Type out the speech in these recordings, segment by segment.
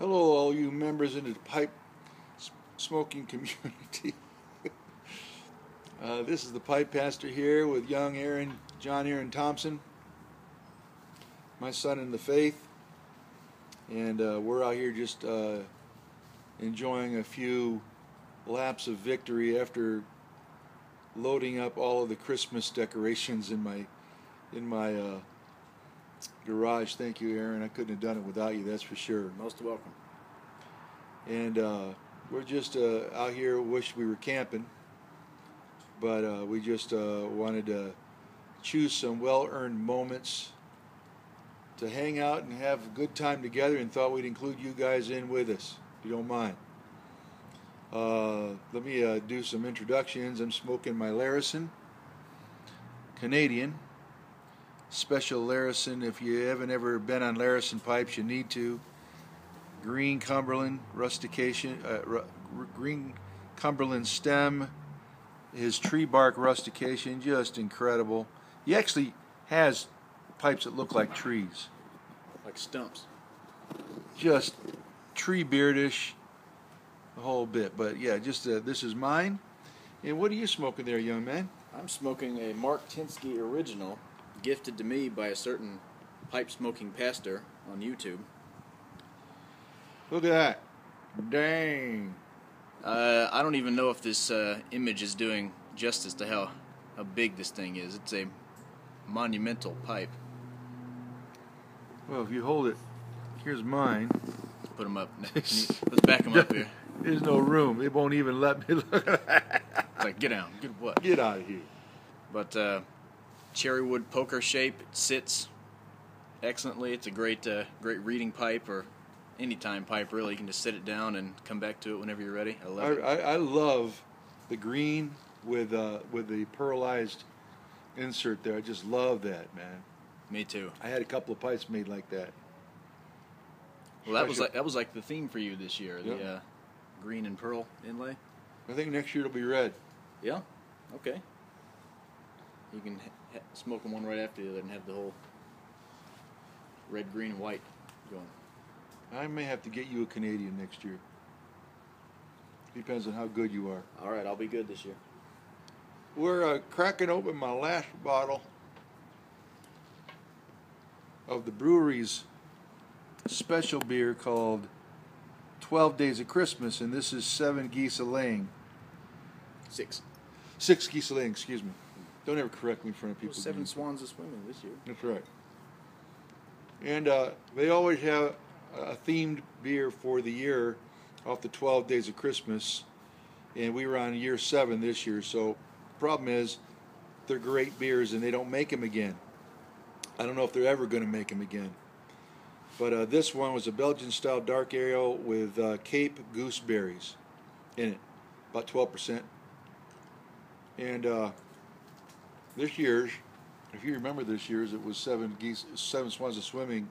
Hello, all you members in the pipe smoking community. This is the Pipepastor here with young John Aaron Thompson, my son in the faith, and we're out here just enjoying a few laps of victory after loading up all of the Christmas decorations in my garage. Thank you, Aaron. I couldn't have done it without you, that's for sure. Most welcome. And we're just out here. Wish we were camping, but we just wanted to choose some well-earned moments to hang out and have a good time together, and thought we'd include you guys in with us, if you don't mind. Let me do some introductions. I'm smoking my Larison, Canadian, special Larison. If you haven't ever been on Larison pipes, you need to. Green Cumberland rustication, green Cumberland stem, his tree bark rustication, just incredible. He actually has pipes that look like trees, Like stumps. just tree beardish, a whole bit. But yeah, just this is mine. And what are you smoking there, young man? I'm smoking a Mark Tinsky original, gifted to me by a certain pipe smoking pastor on YouTube. Look at that. Dang. I don't even know if this image is doing justice to how big this thing is. It's a monumental pipe. Well, if you hold it, here's mine. Let's put them up. Let's back them up here. There's no room. It won't even let me look at that. It's like, get down. Get what? Get out of here. But cherry wood poker shape. It sits excellently. It's a great reading pipe, or anytime pipe, really. You can just sit it down and come back to it whenever you're ready. I love it. I love the green with the pearlized insert there. I just love that, man. Me too. I had a couple of pipes made like that. Well, that was like the theme for you this year. Yep. The green and pearl inlay. I think next year it'll be red. Yeah. Okay. You can smoke them one right after the other and have the whole red, green, and white going. I may have to get you a Canadian next year. Depends on how good you are. All right, I'll be good this year. We're cracking open my last bottle of the brewery's special beer called 12 Days of Christmas, and this is 7 geese a laying. 6 geese a laying, excuse me. Don't ever correct me in front of people. 7 swans a swimming this year. That's right. And they always have a themed beer for the year off the 12 Days of Christmas, and we were on year 7 this year. So the problem is they're great beers and they don't make them again. I don't know if they're ever going to make them again. But this one was a Belgian-style dark ale with Cape gooseberries in it, about 12%. And this year's, if you remember this year's, it was 7 swans a swimming,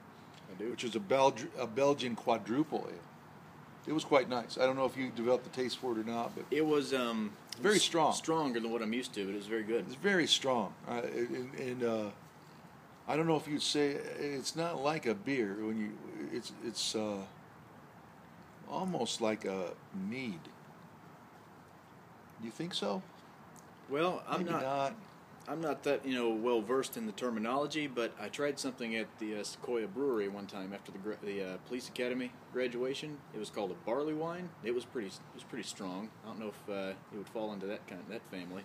I do. which is a Belgian quadruple ale. It was quite nice. I don't know if you developed the taste for it or not, but It was very strong. Stronger than what I'm used to, but it was very good. It's very strong. And I don't know if you'd say it's not like a beer when you. It's almost like a mead. Do you think so? Well, I'm Maybe not. I'm not that well versed in the terminology, but I tried something at the Sequoia Brewery one time after the police academy graduation. It was called a barley wine. It was pretty strong. I don't know if it would fall into that family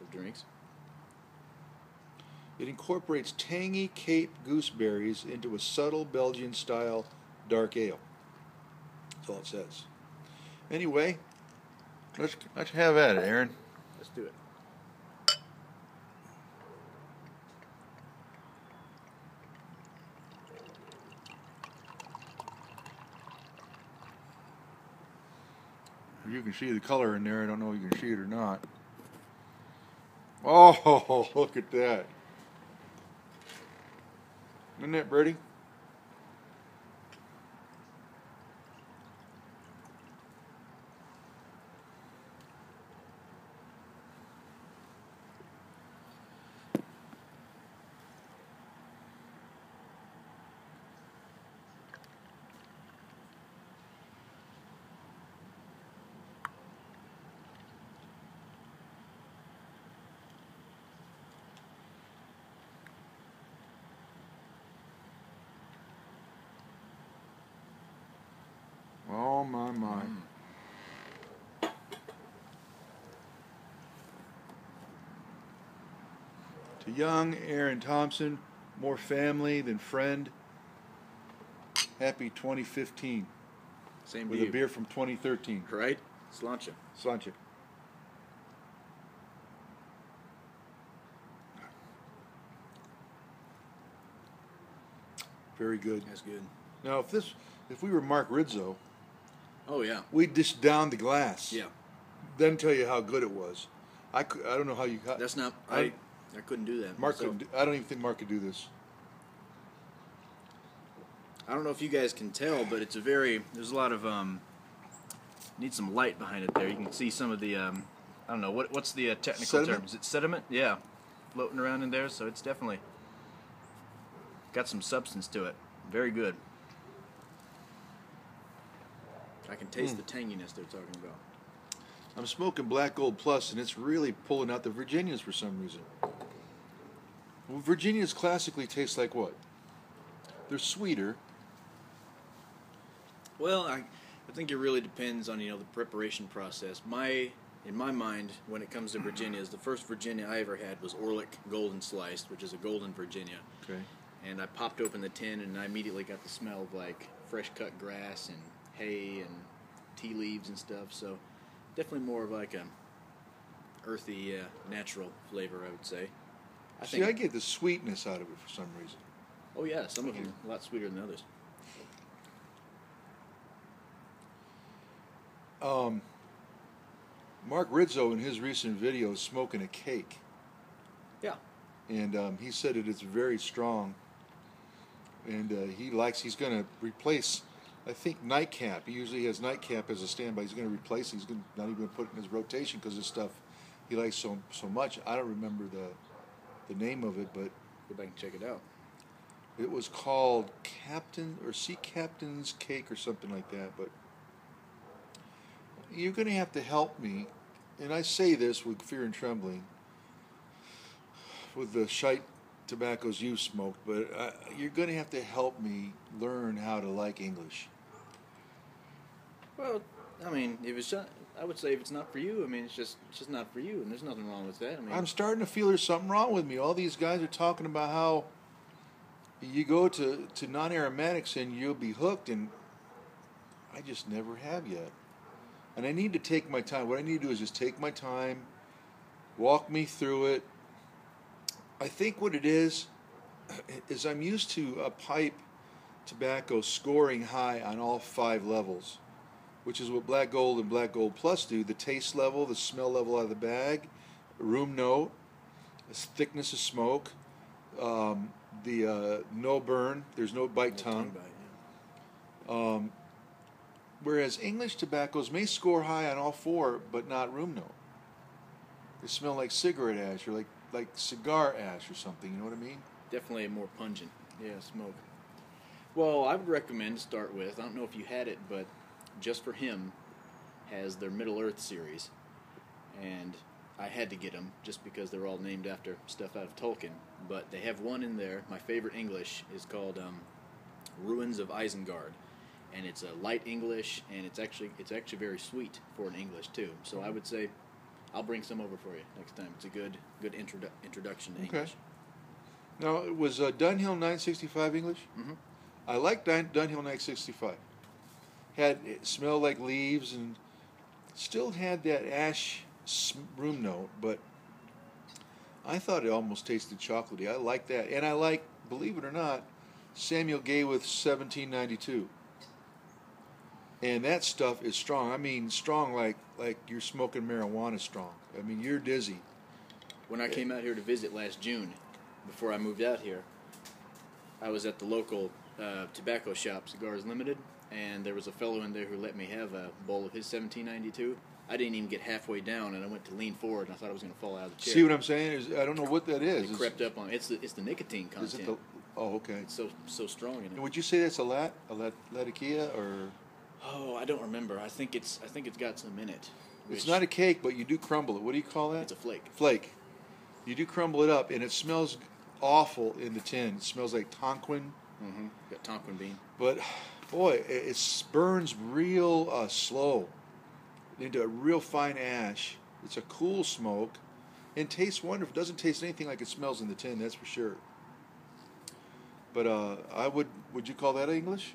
of drinks. It incorporates tangy Cape gooseberries into a subtle Belgian-style dark ale. That's all it says. Anyway, let's have at it, Aaron. Let's do it. You can see the color in there. I don't know if you can see it or not. Oh, look at that. Isn't that pretty? my. To young Aaron Thompson, more family than friend. Happy 2015. Same with to a you. beer from 2013. Right? Sláinte. Sláinte. Very good. That's good. Now, if we were Mark Rizzo, Oh, yeah. we'd just down the glass. Yeah. Then tell you how good it was. I don't know how you got. That's not... I couldn't do that. Mark myself. I don't even think Mark could do this. I don't know if you guys can tell, but it's a very... There's a lot of... Need some light behind it there. You can see some of the... I don't know. What's the technical Sediment? term? Is it sediment? Yeah. Floating around in there, so it's definitely... Got some substance to it. Very good. I can taste the tanginess they're talking about. I'm smoking Black Gold Plus, and it's really pulling out the Virginias for some reason. Well, Virginias classically taste like what? They're sweeter. Well, I think it really depends on, the preparation process. In my mind, when it comes to Virginias, the first Virginia I ever had was Orlick Golden Sliced, which is a golden Virginia. Okay. And I popped open the tin, and I immediately got the smell of, like, fresh cut grass and hay and tea leaves and stuff. So definitely more of like a earthy, natural flavor, I would say. I get the sweetness out of it for some reason. Oh yeah, some of them are a lot sweeter than others. Mark Rizzo in his recent video is smoking a cake. Yeah. And he said it's very strong. And he's going to replace, I think, Nightcap. He usually has Nightcap as a standby. He's going to replace it. He's not even going to put it in his rotation because this stuff he likes so much. I don't remember the name of it, but Go back and check it out. it was called Sea Captain's Cake or something like that. But you're going to have to help me, and I say this with fear and trembling, with the shite tobaccos you smoked, but you're going to have to help me learn how to like English. Well, I mean, I would say if it's not for you, I mean, it's just not for you, and there's nothing wrong with that. I mean, I'm starting to feel there's something wrong with me. All these guys are talking about how you go to non-aromatics and you'll be hooked, and I just never have yet. And I need to take my time. What I need to do is just take my time, walk me through it. I think what it is I'm used to a pipe tobacco scoring high on all 5 levels, which is what Black Gold and Black Gold Plus do. The taste level, the smell level out of the bag, room note, the thickness of smoke, the no burn, there's no bite tongue. Whereas English tobaccos may score high on all 4, but not room note. They smell like cigarette ash or like cigar ash or something, you know what I mean? Definitely more pungent. Yeah, smoke. Well, I would recommend to start with, I don't know if you had it, but Just for Him has their Middle Earth series. And I had to get them just because they're all named after stuff out of Tolkien. But they have one in there, my favorite English, is called Ruins of Isengard. And it's a light English, and it's actually very sweet for an English too. So I would say I'll bring some over for you next time. It's a good introduction to English. Now, was Dunhill 965 English? Mm-hmm. I like Dunhill 965. It smelled like leaves and still had that ash room note, but I thought it almost tasted chocolatey. I like that. And I like, believe it or not, Samuel Gayworth 1792. And that stuff is strong. I mean, strong like you're smoking marijuana strong. I mean, you're dizzy. When I came out here to visit last June, before I moved out here, I was at the local tobacco shop, Cigars Limited, and there was a fellow in there who let me have a bowl of his 1792. I didn't even get halfway down, and I went to lean forward, and I thought I was going to fall out of the chair. See what I'm saying? I don't know what that is. It crept up on me. It's the nicotine content. Is it okay. It's so strong in it. And would you say that's a latakia, or? Oh, I don't remember. I think it's got some in it. It's not a cake, but you do crumble it. What do you call that? It's a flake. Flake. You do crumble it up, and it smells awful in the tin. It smells like Tonquin. Mm-hmm. Got Tonquin bean. But boy, it burns real slow into a real fine ash. It's a cool smoke and tastes wonderful. It doesn't taste anything like it smells in the tin, that's for sure. But would you call that English?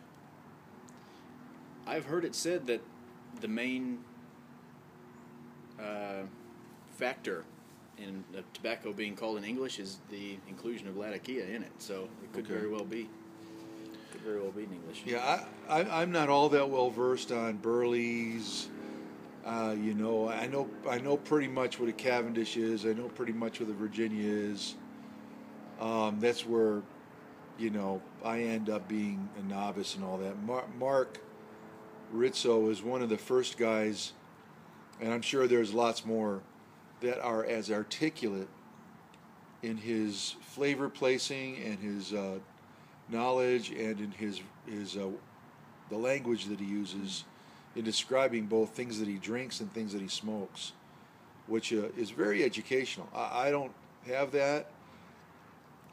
I've heard it said that the main factor in tobacco being called in English is the inclusion of Latakia in it. So it could very well be. Could very well be in English. Yeah, I'm not all that well versed on Burleys. You know, I know pretty much what a Cavendish is. I know pretty much what a Virginia is. That's where, you know, I end up being a novice and all that. Mark Rizzo is one of the first guys, and I'm sure there's lots more, that are as articulate in his flavor placing and his knowledge and in his the language that he uses in describing both things that he drinks and things that he smokes, which is very educational. I don't have that.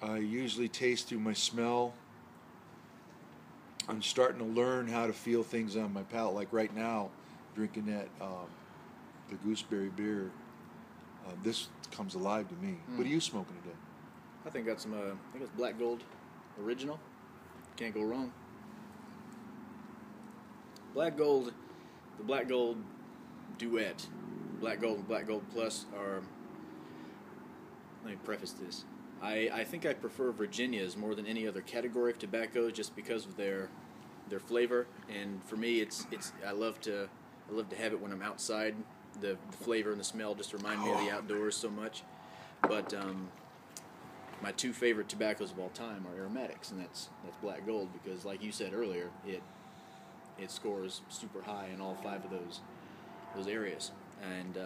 I usually taste through my smell. I'm starting to learn how to feel things on my palate. Like right now, drinking that the gooseberry beer. This comes alive to me. What are you smoking today? I think got some. I think it's Black Gold Original. Can't go wrong. Black Gold, the Black Gold Duet, Black Gold and Black Gold Plus are. Let me preface this. I think I prefer Virginias more than any other category of tobacco, just because of their flavor. And for me, it's I love to have it when I'm outside. The flavor and the smell just remind me of the outdoors so much. But my two favorite tobaccos of all time are aromatics, and that's Black Gold, because, like you said earlier, it scores super high in all five of those areas. And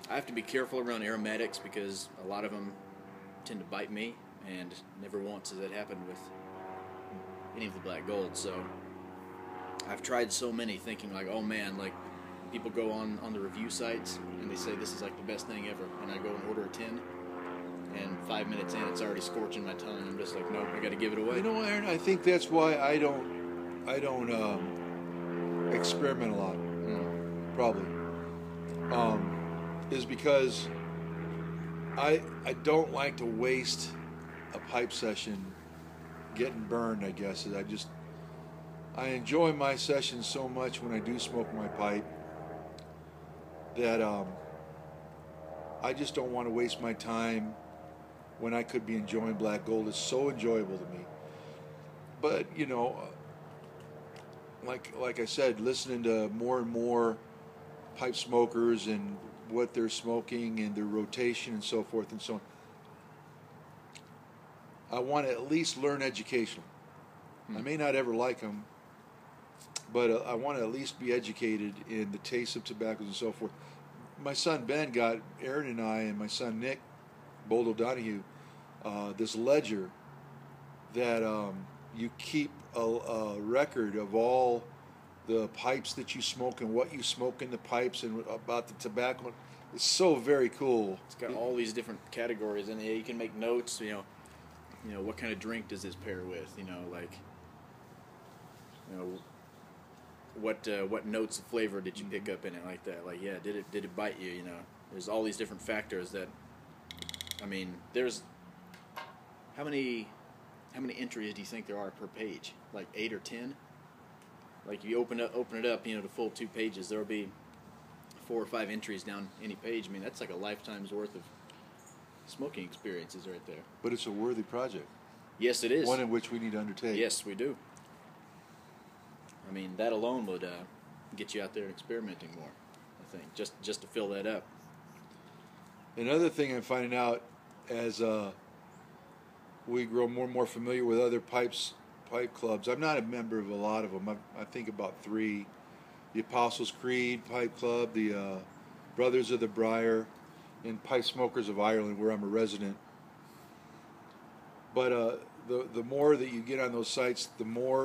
I have to be careful around aromatics because a lot of them tend to bite me, and never once has that happened with any of the Black Gold. So I've tried so many, thinking like, oh man, like people go on the review sites and they say this is like the best thing ever, and I go and order a tin, and 5 minutes in it's already scorching my tongue. I'm just like, nope, I got to give it away. You know, Aaron, I think that's why I don't experiment a lot. Probably is because I don't like to waste a pipe session getting burned. I guess I enjoy my sessions so much when I do smoke my pipe that I just don't want to waste my time when I could be enjoying Black Gold. It's so enjoyable to me. But you know, like I said, listening to more and more pipe smokers and what they're smoking and their rotation and so forth and so on, I want to at least learn educational. I may not ever like them, but I want to at least be educated in the taste of tobaccos and so forth. My son Ben got Aaron and I and my son Nick Bold O'Donohue this ledger that you keep a record of all the pipes that you smoke and what you smoke in the pipes and about the tobacco. It's so very cool. It's got all these different categories, and you can make notes. You know, what kind of drink does this pair with? You know, like, you know, what notes of flavor did you pick up in it, like that? Like, yeah, did it bite you? You know, there's all these different factors that. I mean, there's how many entries do you think there are per page? Like 8 or 10? Like you open it up, you know, the full 2 pages, there'll be 4 or 5 entries down any page. I mean, that's like a lifetime's worth of smoking experiences right there. But it's a worthy project. Yes, it is. One in which we need to undertake. Yes, we do. I mean, that alone would get you out there experimenting more, I think, just to fill that up. Another thing I'm finding out as we grow more and more familiar with other pipe clubs. I'm not a member of a lot of them. I think about 3. The Apostles' Creed Pipe Club, the Brothers of the Briar, and Pipe Smokers of Ireland, where I'm a resident. But the more that you get on those sites, the more